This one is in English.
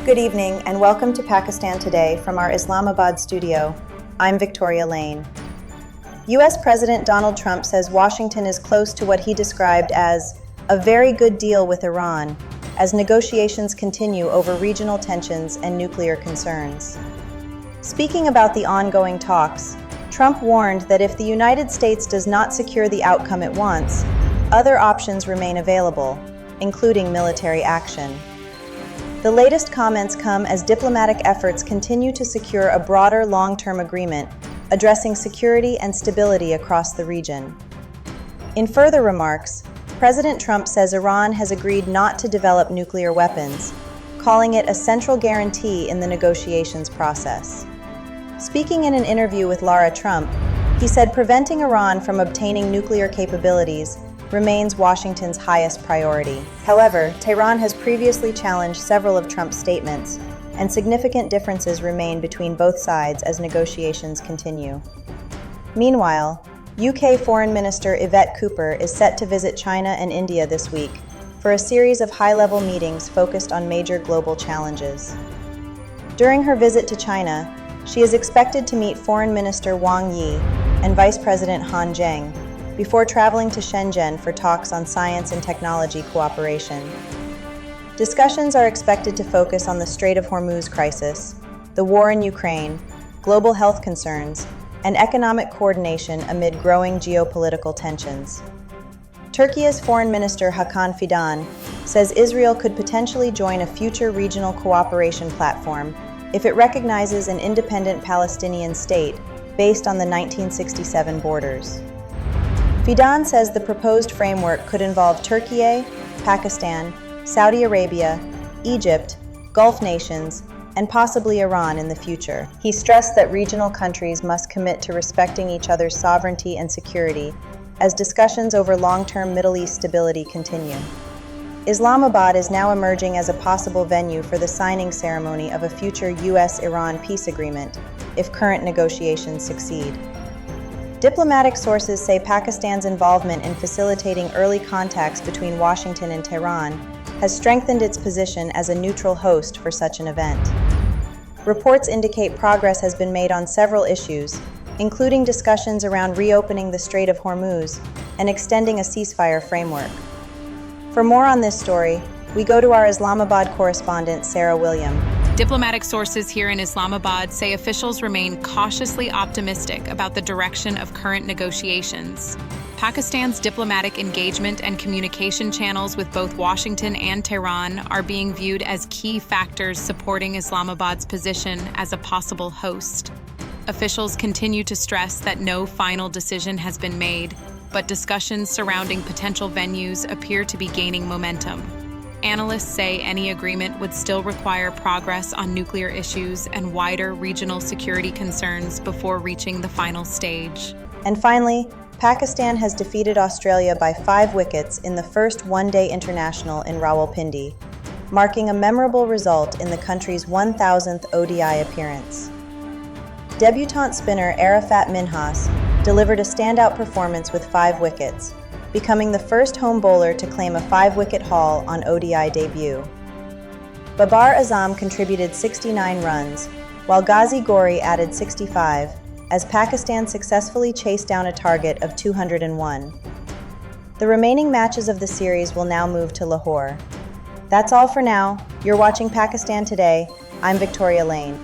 Good evening and welcome to Pakistan Today from our Islamabad studio. I'm Victoria Lane. U.S. President Donald Trump says Washington is close to what he described as a very good deal with Iran, as negotiations continue over regional tensions and nuclear concerns. Speaking about the ongoing talks, Trump warned that if the United States does not secure the outcome it wants, other options remain available, including military action. The latest comments come as diplomatic efforts continue to secure a broader long-term agreement addressing security and stability across the region. In further remarks, President Trump says Iran has agreed not to develop nuclear weapons, calling it a central guarantee in the negotiations process. Speaking in an interview with Lara Trump, he said preventing Iran from obtaining nuclear capabilities remains Washington's highest priority. However, Tehran has previously challenged several of Trump's statements, and significant differences remain between both sides as negotiations continue. Meanwhile, UK Foreign Minister Yvette Cooper is set to visit China and India this week for a series of high-level meetings focused on major global challenges. During her visit to China, she is expected to meet Foreign Minister Wang Yi and Vice President Han Zheng, before traveling to Shenzhen for talks on science and technology cooperation. Discussions are expected to focus on the Strait of Hormuz crisis, the war in Ukraine, global health concerns, and economic coordination amid growing geopolitical tensions. Turkey's Foreign Minister Hakan Fidan says Israel could potentially join a future regional cooperation platform if it recognizes an independent Palestinian state based on the 1967 borders. Fidan says the proposed framework could involve Turkey, Pakistan, Saudi Arabia, Egypt, Gulf nations, and possibly Iran in the future. He stressed that regional countries must commit to respecting each other's sovereignty and security as discussions over long-term Middle East stability continue. Islamabad is now emerging as a possible venue for the signing ceremony of a future U.S.-Iran peace agreement if current negotiations succeed. Diplomatic sources say Pakistan's involvement in facilitating early contacts between Washington and Tehran has strengthened its position as a neutral host for such an event. Reports indicate progress has been made on several issues, including discussions around reopening the Strait of Hormuz and extending a ceasefire framework. For more on this story, we go to our Islamabad correspondent, Sarah William. Diplomatic sources here in Islamabad say officials remain cautiously optimistic about the direction of current negotiations. Pakistan's diplomatic engagement and communication channels with both Washington and Tehran are being viewed as key factors supporting Islamabad's position as a possible host. Officials continue to stress that no final decision has been made, but discussions surrounding potential venues appear to be gaining momentum. Analysts say any agreement would still require progress on nuclear issues and wider regional security concerns before reaching the final stage. And finally, Pakistan has defeated Australia by 5 wickets in the first one-day international in Rawalpindi, marking a memorable result in the country's 1,000th ODI appearance. Debutante spinner Arafat Minhas delivered a standout performance with 5 wickets, becoming the first home bowler to claim a 5-wicket haul on ODI debut. Babar Azam contributed 69 runs, while Ghazi Ghori added 65, as Pakistan successfully chased down a target of 201. The remaining matches of the series will now move to Lahore. That's all for now. You're watching Pakistan Today. I'm Victoria Lane.